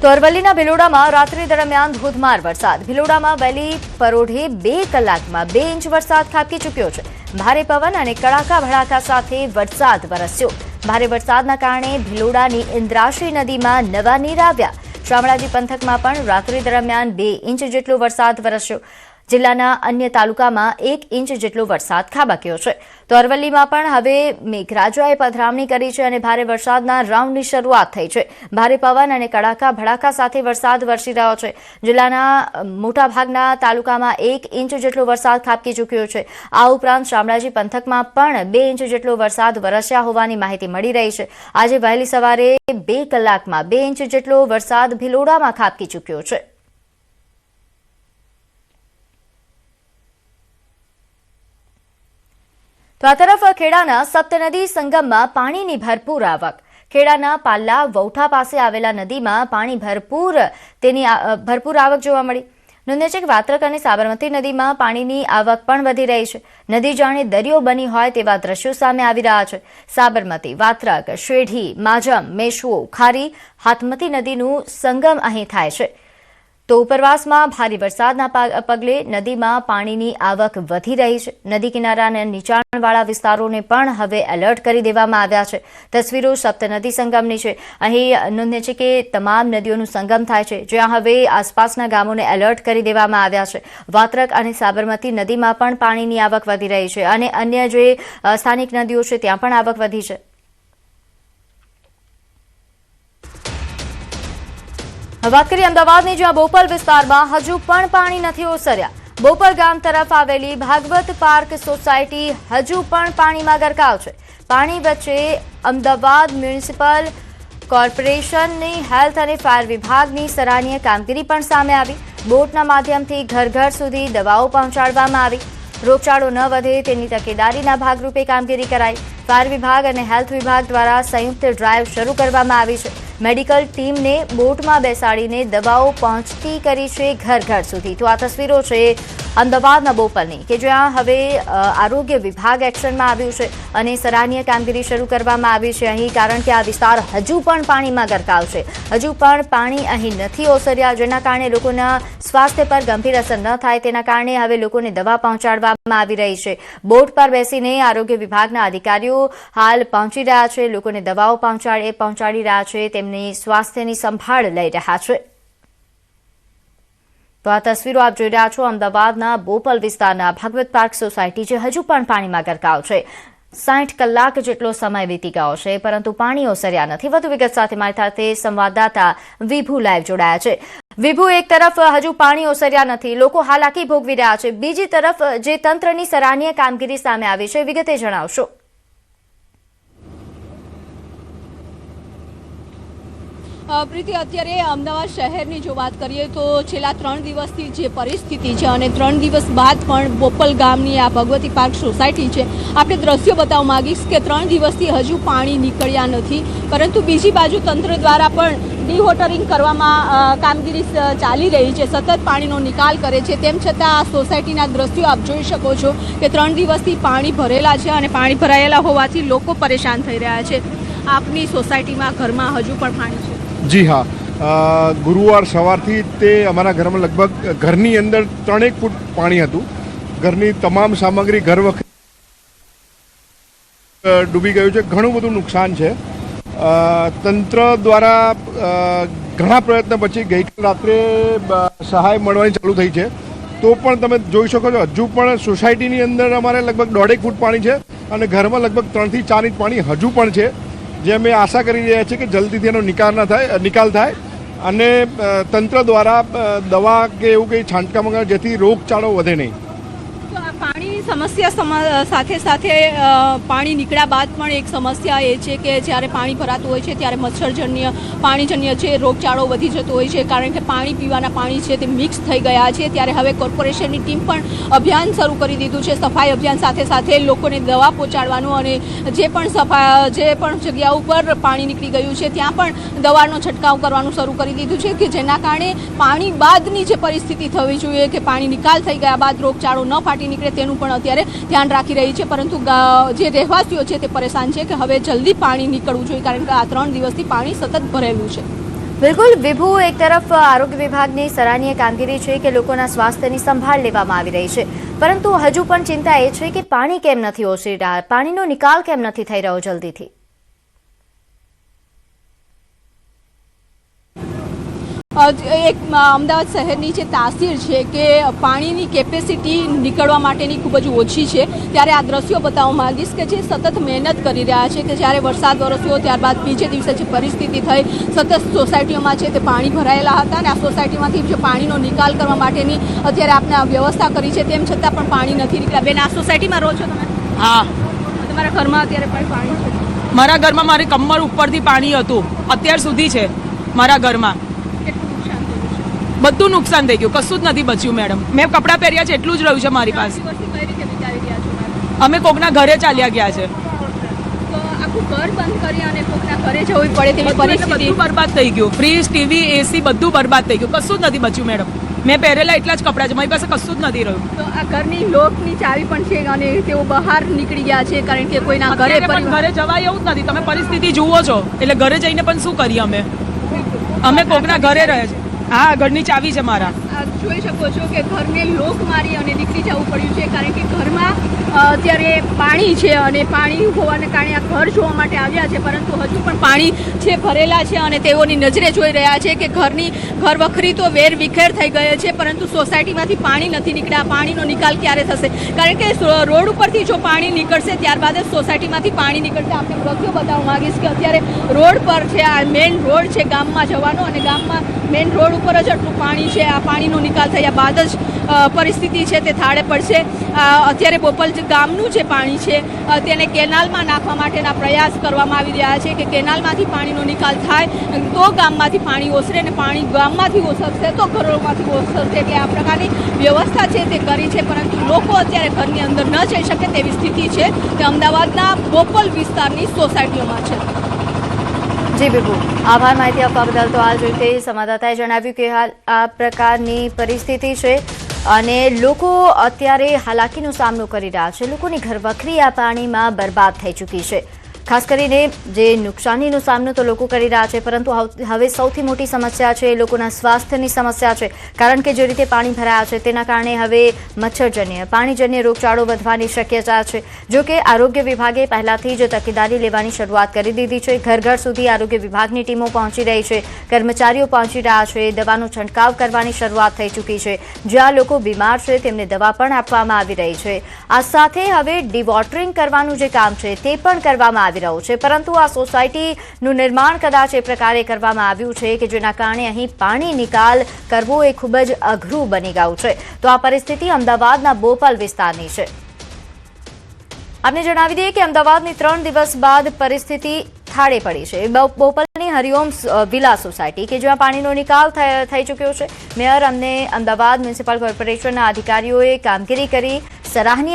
તો અરવલ્લીના ભિલોડામાં રાત્રિ દરમિયાન ધોધમાર વરસાદ. ભિલોડામાં વહેલી પરોઢે 2 કલાકમાં 2 ઇંચ વરસાદ ખાબકી ચૂક્યો છે. ભારે પવન અને કડાકા ભડાકા સાથે વરસાદ વરસ્યો. ભારે વરસાદના કારણે ભિલોડાની ઇન્દ્રાશી નદીમાં નવા નીર આવ્યા. શામળાજી પંથકમાં પણ રાત્રિ દરમિયાન 2 ઇંચ જેટલો વરસાદ વરસ્યો. જિલ્લાના અન્ય તાલુકામાં 1 ઇંચ જેટલો વરસાદ ખાબક્યો છે. તો અરવલ્લીમાં પણ હવે મેઘરાજાએ પધરામણી કરી છે અને ભારે વરસાદના રાઉન્ડની શરૂઆત થઈ છે. ભારે પવન અને કડાકા ભડાકા સાથે વરસાદ વરસી રહ્યો છે. જિલ્લાના મોટાભાગના તાલુકામાં 1 ઇંચ જેટલો વરસાદ ખાબકી ચૂક્યો છે. આ ઉપરાંત શામળાજી પંથકમાં પણ 2 ઇંચ જેટલો વરસાદ વરસ્યા હોવાની માહિતી મળી રહી છે. આજે વહેલી સવારે 2 કલાકમાં 2 ઇંચ જેટલો વરસાદ ભિલોડામાં ખાબકી ચૂક્યો છે. તો આ તરફ ખેડાના સપ્તનદી સંગમમાં પાણીની ભરપૂર આવક. ખેડાના પાલ્લા વૌઠા પાસે આવેલા નદીમાં પાણી ભરપૂર આવક જોવા મળી. નોંધનીય છે કે વાત્રક અને સાબરમતી નદીમાં પાણીની આવક પણ વધી રહી છે. નદી જાણે દરિયો બની હોય તેવા દ્રશ્યો સામે આવી રહ્યા છે. સાબરમતી, વાત્રક, શેઢી, માજમ, મેશ્વો, ખારી, હાથમતી નદીનું સંગમ અહીં થાય છે. તો ઉપરવાસમાં ભારે વરસાદના પગલે નદીમાં પાણીની આવક વધી રહી છે. નદી કિનારાના નીચાણવાળા વિસ્તારોને પણ હવે એલર્ટ કરી દેવામાં આવ્યા છે. તસવીરો સપ્તનદી સંગમની છે. અહીં નોંધનીય છે કે તમામ નદીઓનું સંગમ થાય છે, જ્યાં હવે આસપાસના ગામોને એલર્ટ કરી દેવામાં આવ્યા છે. વાત્રક અને સાબરમતી નદીમાં પણ પાણીની આવક વધી રહી છે અને અન્ય જે સ્થાનિક નદીઓ છે ત્યાં પણ આવક વધી છે. વાત કરીએ અમદાવાદની, જ્યાં બોપલ વિસ્તારમાં હજુ પણ પાણી નથી ઓસર્યા. બોપલ ગામ તરફ આવેલી ભાગવત પાર્ક સોસાયટી હજુ પણ પાણીમાં ગરકાવ છે. પાણી વચ્ચે અમદાવાદ મ્યુનિસિપલ કોર્પોરેશનની હેલ્થ અને ફાયર વિભાગની સરાહનીય કામગીરી પણ સામે આવી. બોટના માધ્યમથી ઘર ઘર સુધી દવાઓ પહોંચાડવામાં આવી. રોગચાળો ન વધે તેની તકેદારીના ભાગરૂપે કામગીરી કરાઈ. ફાયર વિભાગ અને હેલ્થ વિભાગ દ્વારા સંયુક્ત ડ્રાઈવ શરૂ કરવામાં આવી છે. મેડિકલ ટીમને બોટમાં બેસાડીને દવાઓ પહોંચતી કરી છે ઘર ઘર સુધી. તો આ તસવીરો છે અમદાવાદના બોપલની, કે જ્યાં હવે આરોગ્ય વિભાગ એક્શનમાં આવ્યું છે અને સરાહનીય કામગીરી શરૂ કરવામાં આવી છે અહીં, કારણ કે આ વિસ્તાર હજુ પણ પાણીમાં ગરકાવ છે. હજુ પણ પાણી અહીં નથી ઓસર્યા, જેના કારણે લોકોના સ્વાસ્થ્ય પર ગંભીર અસર ન થાય તેના કારણે હવે લોકોને દવા પહોંચાડવામાં આવી રહી છે. બોટ પર બેસીને આરોગ્ય વિભાગના અધિકારીઓ હાલ પહોંચી રહ્યા છે, લોકોને દવાઓ પહોંચાડી રહ્યા છે, તેમની સ્વાસ્થ્યની સંભાળ લઈ રહ્યા છે. તો આ તસવીરો આપ જોઈ રહ્યા છો અમદાવાદના બોપલ વિસ્તારના ભાગવત પાર્ક સોસાયટી, જે હજુ પણ પાણીમાં ગરકાવ છે. 60 કલાક જેટલો સમય વીતી ગયો છે પરંતુ પાણી ઓસર્યા નથી. વધુ વિગત સાથે મારી સાથે સંવાદદાતા વિભુ લાઈવ જોડાયા છે. વિભુ, એક તરફ હજુ પાણી ઓસર્યા નથી, લોકો હાલાકી ભોગવી રહ્યા છે, બીજી તરફ જે તંત્રની સરાહનીય કામગીરી સામે આવી છે, વિગતે જણાવશો. પ્રીતિ, અત્યારે અમદાવાદ શહેરની જો વાત કરીએ તો છેલ્લા 3 દિવસથી જે પરિસ્થિતિ છે અને 3 દિવસ બાદ પણ બોપલ ગામની આ ભગવતી પાર્ક સોસાયટી છે, આપણે દ્રશ્યો બતાવવા માંગીશ કે 3 દિવસથી હજુ પાણી નીકળ્યા નથી, પરંતુ બીજી બાજુ તંત્ર દ્વારા પણ ડિવોટરિંગ કરવામાં કામગીરી ચાલી રહી છે, સતત પાણીનો નિકાલ કરે છે. તેમ છતાં આ સોસાયટીના દ્રશ્યો આપ જોઈ શકો છો કે 3 દિવસથી પાણી ભરેલા છે અને પાણી ભરાયેલા હોવાથી લોકો પરેશાન થઈ રહ્યા છે. આપની સોસાયટીમાં ઘરમાં હજુ પણ પાણી છે? જી હા, ગુરુવાર સવારથી તે અમારા ઘરમાં લગભગ ઘરની અંદર 3 ફૂટ પાણી હતું. ઘરની તમામ સામગ્રી ઘર વખત ડૂબી ગયું છે. ઘણું બધું નુકસાન છે. તંત્ર દ્વારા ઘણા પ્રયત્ન પછી ગઈકાલ રાત્રે સહાય મળવાની ચાલુ થઈ છે. તો પણ તમે જોઈ શકો છો હજુ પણ સોસાયટીની અંદર અમારે લગભગ 1.5 ફૂટ પાણી છે અને ઘરમાં લગભગ 3 થી 4 ઇંચ પાણી હજુ પણ છે, જે અમે આશા કરી રહ્યા છીએ કે જલ્દીથી એનો નિકાલ થાય અને તંત્ર દ્વારા દવા કે એવું કંઈ છાંટકામ કરે જેથી રોગચાળો વધે નહીં. તો આ પાણીની સમસ્યા સાથે સાથે પાણી નીકળ્યા બાદ પણ એક સમસ્યા એ છે કે જ્યારે પાણી ભરાતું હોય છે ત્યારે મચ્છરજન્ય પાણીજન્ય છે રોગચાળો વધી જતો હોય છે, કારણ કે પાણી પીવાના પાણી છે તે મિક્સ થઈ ગયા છે. ત્યારે હવે કોર્પોરેશનની ટીમ પણ અભિયાન શરૂ કરી દીધું છે, સફાઈ અભિયાન સાથે સાથે લોકોને દવા પહોંચાડવાનું અને જે પણ જગ્યા ઉપર પાણી નીકળી ગયું છે ત્યાં પણ દવાનો છંટકાવ કરવાનું શરૂ કરી દીધું છે, કે જેના કારણે પાણી બાદની જે પરિસ્થિતિ થવી જોઈએ કે પાણી નિકાલ થઈ ગયા બાદ રોગચાળો ન ફાટી નીકળે તેનું પણ અત્યારે ધ્યાન રાખી રહી છે. પરંતુ જે રહેવાસીઓ છે તે પરેશાન છે કે હવે જલ્દી પાણી નીકળવું જોઈએ, કારણ કે આ 3 દિવસથી પાણી સતત ભરેલું છે. બિલકુલ વિભુ, એક તરફ આરોગ્ય વિભાગની સરાહનીય કામગીરી છે કે લોકોના સ્વાસ્થ્યની સંભાળ લેવામાં આવી રહી છે, પરંતુ હજુ પણ ચિંતા એ છે કે પાણી કેમ નથી ઓસરી રહ્યા, પાણીનો નિકાલ કેમ નથી થઈ રહ્યો જલ્દીથી? એક અમદાવાદ શહેરની જે તાસીર છે કે પાણીની કેપેસિટી નીકળવા માટેની ખૂબ જ ઓછી છે, ત્યારે આ દ્રશ્યો બતાવવા માંગીશ કે જે સતત મહેનત કરી રહ્યા છે કે જ્યારે વરસાદ વરસ્યો ત્યારબાદ બીજે દિવસે જે પરિસ્થિતિ થઈ, સતત સોસાયટીઓમાં છે તે પાણી ભરાયેલા હતા અને આ સોસાયટીમાંથી જે પાણીનો નિકાલ કરવા માટેની અત્યારે આપણે વ્યવસ્થા કરી છે, તેમ છતાં પણ પાણી નથી નીકળ્યા. બેન, આ સોસાયટીમાં રહો છો તમે? હા. તમારા ઘરમાં અત્યારે પણ પાણી છે? મારા ઘરમાં મારી કમર ઉપરથી પાણી હતું, અત્યાર સુધી છે મારા ઘરમાં. બધું નુકસાન થઈ ગયું, કશું જ નથી બચ્યું મેડમ. મેં કપડાં પહેર્યા છે એટલું જ રહ્યું છે મારી પાસે. અમે કોકના ઘરે ચાલ્યા ગયા છે. તો આખું ઘર બંધ કરી અને કોકના ઘરે જવું પડે તેવી પરિસ્થિતિ. બધું બરબાદ થઈ ગયું, ફ્રીજ, ટીવી, એસી બધું બરબાદ થઈ ગયું, કશું જ નથી બચ્યું મેડમ. મેં પહેરેલા એટલા જ કપડાં છે, મારી પાસે કશું જ નથી રહ્યું. તો આ ઘરની લોકની ચાવી પણ છે અને તેઓ બહાર નીકળી ગયા છે કારણ કે કોઈના ઘરે પણ ઘરે જવાય એવું જ નથી. તમે પરિસ્થિતિ જુઓ છો એટલે ઘરે જઈને પણ શું કરીએ અમે કોકના ઘરે રહે છે. હા, ઘરની ચાવી છે મારા. જોઈ શકો છો કે ઘરને લોક મારી અને નીકળી જવું પડ્યું છે કારણ કે ઘરમાં અત્યારે પાણી છે અને પાણી હોવાને કારણે આ ઘર જોવા માટે આવ્યા છે, પરંતુ હજુ પણ પાણી છે ભરેલા છે અને તેઓની નજરે જોઈ રહ્યા છે કે ઘર વખરી તો વેર વિખેર થઈ ગયો છે, પરંતુ સોસાયટીમાંથી પાણી નથી નીકળ્યા. પાણીનો નિકાલ ક્યારે થશે? કારણ કે રોડ ઉપરથી જો પાણી નીકળશે ત્યારબાદ જ સોસાયટીમાંથી પાણી નીકળશે. આપણે દ્રશ્યો બતાવવા માંગીશ કે અત્યારે રોડ પર છે, આ મેઇન રોડ છે ગામમાં જવાનો અને ગામમાં મેઇન રોડ ઉપર જ આટલું પાણી છે. આ પાણીનો નિકાલ થયા બાદ જ પરિસ્થિતિ છે તે થાળે પડશે. અત્યારે બોપલ ગામનું જે પાણી છે તેને કેનાલમાં નાખવા માટેના પ્રયાસ કરવામાં આવી રહ્યા છે કે કેનાલમાંથી પાણીનો નિકાલ થાય તો ગામમાંથી પાણી ઓસરે અને પાણી ગામમાંથી ઓસરશે તો ઘરોમાંથી ઓસરશે. એટલે આ પ્રકારની વ્યવસ્થા છે તે કરી છે, પરંતુ લોકો અત્યારે ઘરની અંદર ન જઈ શકે તેવી સ્થિતિ છે તે અમદાવાદના બોપલ વિસ્તારની સોસાયટીઓમાં છે. જી બિલકુલ, આભાર માહિતી આપવા બદલ. તો આ જ રીતે સંવાદદાતાએ જણાવ્યું કે હાલ આ પ્રકારની પરિસ્થિતિ છે અને લોકો અત્યારે હાલાકીનો સામનો કરી રહ્યા છે. લોકોની ઘરવખરી આ પાણીમાં બરબાદ થઈ ચૂકી છે. ખાસ કરીને જે નુકસાનીનો સામનો તો લોકો કરી રહ્યા છે, પરંતુ હવે સૌથી મોટી સમસ્યા છે એ લોકોના સ્વાસ્થ્યની સમસ્યા છે, કારણ કે જે રીતે પાણી ભરાયા છે તેના કારણે હવે મચ્છરજન્ય પાણીજન્ય રોગચાળો વધવાની શક્યતા છે. જો કે આરોગ્ય વિભાગે પહેલાથી જ તકેદારી લેવાની શરૂઆત કરી દીધી છે. ઘર ઘર સુધી આરોગ્ય વિભાગની ટીમો પહોંચી રહી છે, કર્મચારીઓ પહોંચી રહ્યા છે, દવાનો છંટકાવ કરવાની શરૂઆત થઈ ચૂકી છે. જ્યાં લોકો બીમાર છે તેમને દવા પણ આપવામાં આવી રહી છે. આ સાથે હવે ડિવોટરિંગ કરવાનું જે કામ છે તે પણ કરવામાં આવી રહ્યું છે, પરંતુ આ સોસાયટીનું નિર્માણ કદાચ એ પ્રકારે કરવામાં આવ્યું છે કે જેના કારણે અહીં પાણી નિકાલ કરવો એ ખૂબ જ અઘરું બની ગયું છે. તો આ પરિસ્થિતિ અમદાવાદના બોપલ વિસ્તારની છે. આપને જણાવી દઈએ કે અમદાવાદની 3 દિવસ બાદ પરિસ્થિતિ થાળે પડી છે. બોપલની હરિઓમ વિલા સોસાયટી કે જ્યાં પાણીનો નિકાલ થઈ ચૂક્યો છે. મેયર અને અમદાવાદ મ્યુનિસિપલ કોર્પોરેશનના અધિકારીઓએ કામગીરી કરી, સરાહનીય